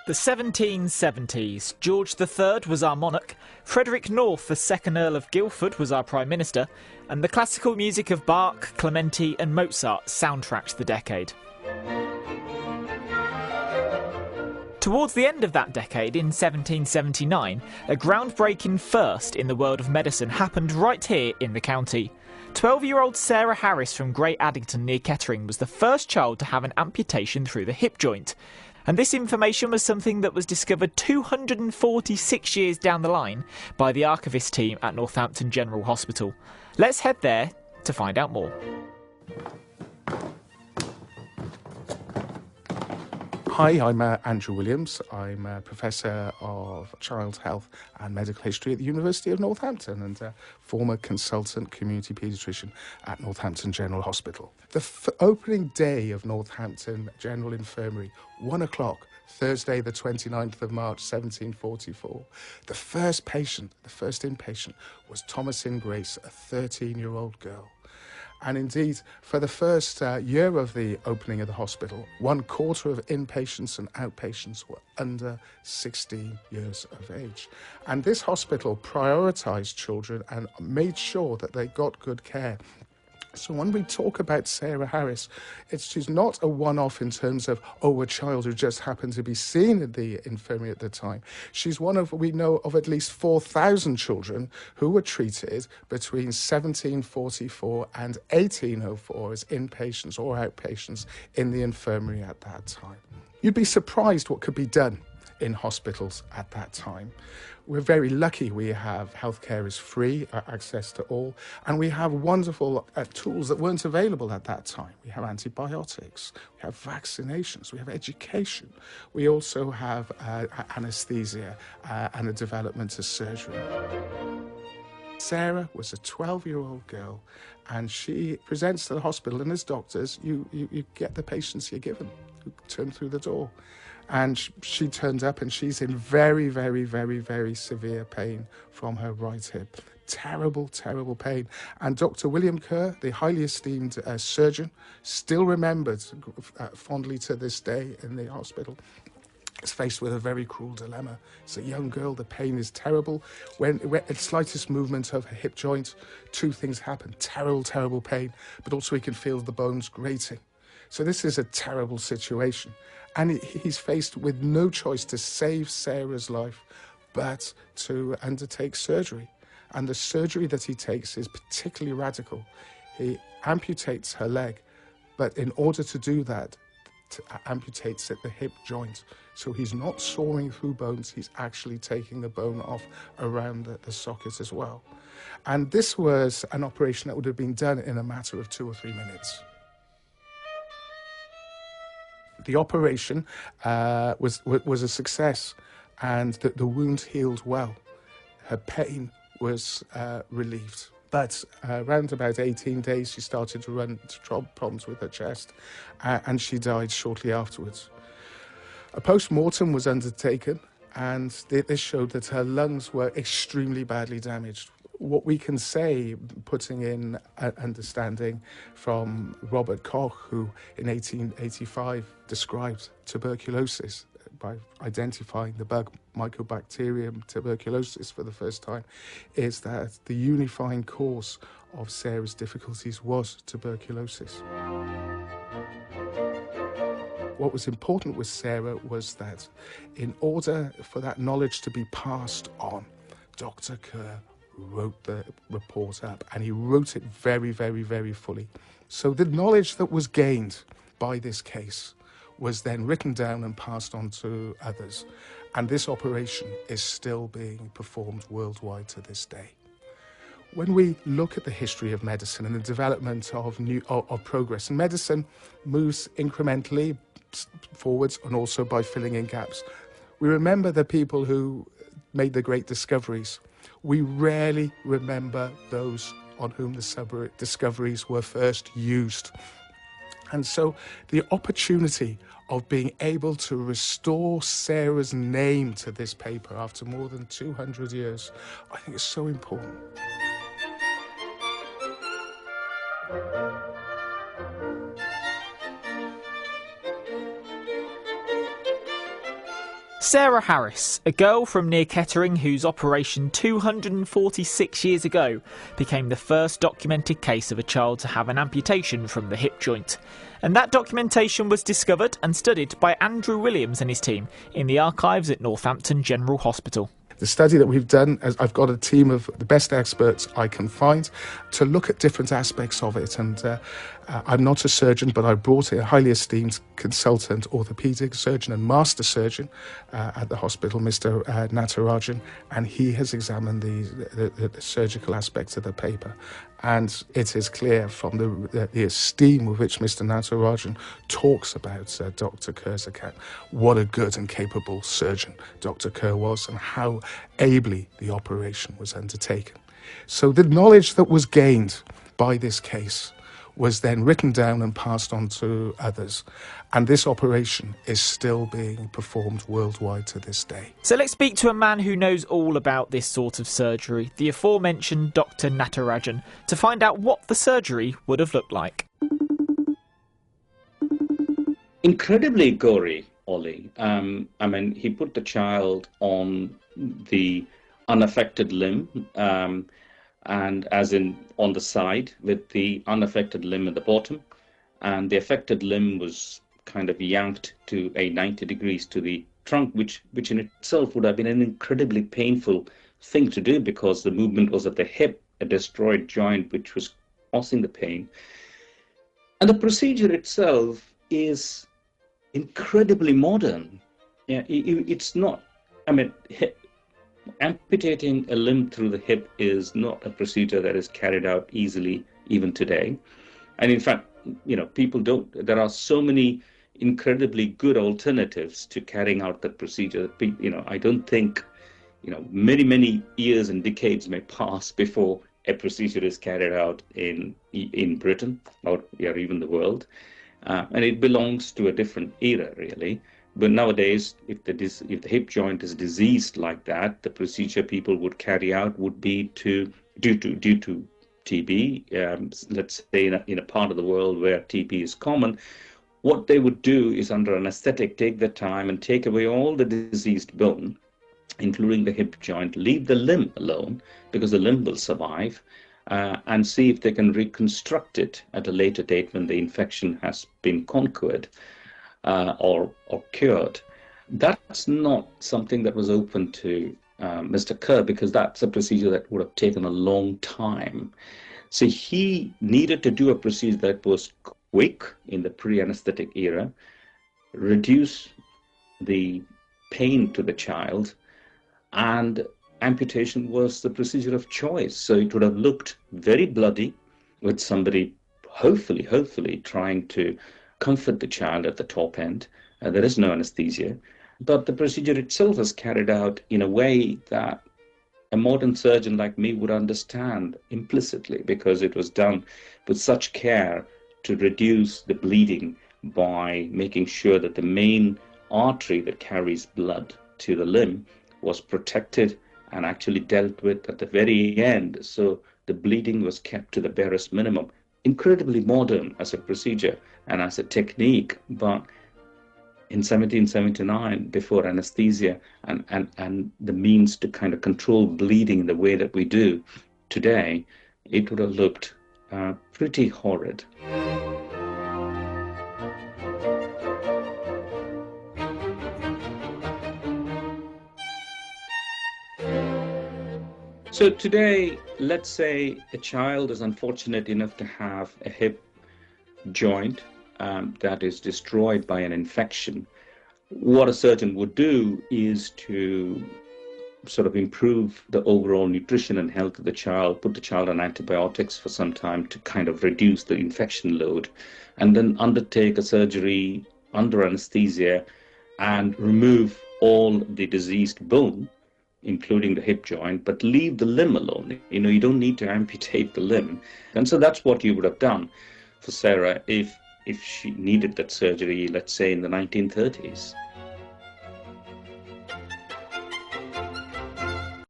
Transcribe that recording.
The 1770s. George III was our monarch, Frederick North, the 2nd Earl of Guildford, was our Prime Minister, and the classical music of Bach, Clementi and Mozart soundtracked the decade. Towards the end of that decade, in 1779, a groundbreaking first in the world of medicine happened right here in the county. 12-year-old Sarah Harris from Great Addington near Kettering was the first child to have an amputation through the hip joint. And this information was something that was discovered 246 years down the line by the archivist team at Northampton General Hospital. Let's head there to find out more. Hi, I'm Andrew Williams. I'm a Professor of Child Health and Medical History at the University of Northampton and a former consultant community paediatrician at Northampton General Hospital. The opening day of Northampton General Infirmary, 1 o'clock, Thursday the 29th of March 1744. The first inpatient was Thomasin Grace, a 13-year-old girl. And indeed, for the first year of the opening of the hospital, 1/4 of inpatients and outpatients were under 16 years of age. And this hospital prioritised children and made sure that they got good care. So when we talk about Sarah Harris, she's not a one-off in terms of, a child who just happened to be seen in the infirmary at the time. She's we know of at least 4,000 children who were treated between 1744 and 1804 as inpatients or outpatients in the infirmary at that time. You'd be surprised what could be done in hospitals at that time. We're very lucky we have healthcare is free, access to all, and we have wonderful tools that weren't available at that time. We have antibiotics, we have vaccinations, we have education. We also have anaesthesia and a development of surgery. Sarah was a 12-year-old girl, and she presents to the hospital, and as doctors, you get the patients you're given who turn through the door. And she turned up and she's in very, very, very, very severe pain from her right hip. Terrible, terrible pain. And Dr William Kerr, the highly esteemed surgeon, still remembered fondly to this day in the hospital, is faced with a very cruel dilemma. It's a young girl, the pain is terrible. When the slightest movement of her hip joint, two things happen. Terrible, terrible pain, but also he can feel the bones grating. So this is a terrible situation. And he's faced with no choice to save Sarah's life, but to undertake surgery. And the surgery that he takes is particularly radical. He amputates her leg, but in order to do that, amputates at the hip joint. So he's not sawing through bones, he's actually taking the bone off around the socket as well. And this was an operation that would have been done in a matter of 2 or 3 minutes. The operation was a success, and the wound healed well. Her pain was relieved. But around about 18 days, she started to run into problems with her chest, and she died shortly afterwards. A post-mortem was undertaken, and this showed that her lungs were extremely badly damaged. What we can say, putting in understanding from Robert Koch, who in 1885 described tuberculosis by identifying the bug Mycobacterium tuberculosis for the first time, is that the unifying cause of Sarah's difficulties was tuberculosis. What was important with Sarah was that in order for that knowledge to be passed on, Dr. Kerr wrote the report up, and he wrote it very, very, very fully. So the knowledge that was gained by this case was then written down and passed on to others. And this operation is still being performed worldwide to this day. When we look at the history of medicine and the development of progress, and medicine moves incrementally forwards and also by filling in gaps, we remember the people who made the great discoveries. We rarely remember those on whom the discoveries were first used. And so the opportunity of being able to restore Sarah's name to this paper after more than 200 years, I think is so important. Sarah Harris, a girl from near Kettering whose operation 246 years ago became the first documented case of a child to have an amputation from the hip joint. And that documentation was discovered and studied by Andrew Williams and his team in the archives at Northampton General Hospital. The study that we've done, I've got a team of the best experts I can find to look at different aspects of it. And I'm not a surgeon, but I brought a highly esteemed consultant, orthopaedic surgeon and master surgeon at the hospital, Mr. Natarajan, and he has examined the surgical aspects of the paper. And it is clear from the esteem with which Mr. Natarajan talks about Dr. Kerr's account what a good and capable surgeon Dr. Kerr was and how ably the operation was undertaken. So the knowledge that was gained by this case was then written down and passed on to others. And this operation is still being performed worldwide to this day. So let's speak to a man who knows all about this sort of surgery, the aforementioned Dr. Natarajan, to find out what the surgery would have looked like. Incredibly gory, Ollie. He put the child on the unaffected limb, and as in on the side with the unaffected limb at the bottom, and the affected limb was kind of yanked to a 90 degrees to the trunk, which in itself would have been an incredibly painful thing to do because the movement was at the hip, a destroyed joint which was causing the pain. And the procedure itself is incredibly modern. Yeah, it's not, amputating a limb through the hip is not a procedure that is carried out easily even today. And in fact, people don't, there are so many incredibly good alternatives to carrying out that procedure. I don't think, many years and decades may pass before a procedure is carried out in Britain or even the world. And it belongs to a different era, really. But nowadays, if the hip joint is diseased like that, the procedure people would carry out would be due to TB. Let's say in a part of the world where TB is common, what they would do is under anesthetic take the time and take away all the diseased bone, including the hip joint, leave the limb alone because the limb will survive, and see if they can reconstruct it at a later date when the infection has been conquered. Or cured. That's not something that was open to Mr. Kerr because that's a procedure that would have taken a long time. So he needed to do a procedure that was quick in the pre-anesthetic era, reduce the pain to the child, and amputation was the procedure of choice. So it would have looked very bloody with somebody hopefully trying to comfort the child at the top end. There is no anesthesia, but the procedure itself is carried out in a way that a modern surgeon like me would understand implicitly because it was done with such care to reduce the bleeding by making sure that the main artery that carries blood to the limb was protected and actually dealt with at the very end. So the bleeding was kept to the barest minimum. Incredibly modern as a procedure and as a technique, but in 1779, before anesthesia and the means to kind of control bleeding in the way that we do today, it would have looked pretty horrid. So today, let's say a child is unfortunate enough to have a hip joint that is destroyed by an infection. What a surgeon would do is to sort of improve the overall nutrition and health of the child, put the child on antibiotics for some time to kind of reduce the infection load, and then undertake a surgery under anesthesia and remove all the diseased bone, including the hip joint, but leave the limb alone. You don't need to amputate the limb. And so that's what you would have done for Sarah if she needed that surgery, let's say in the 1930s.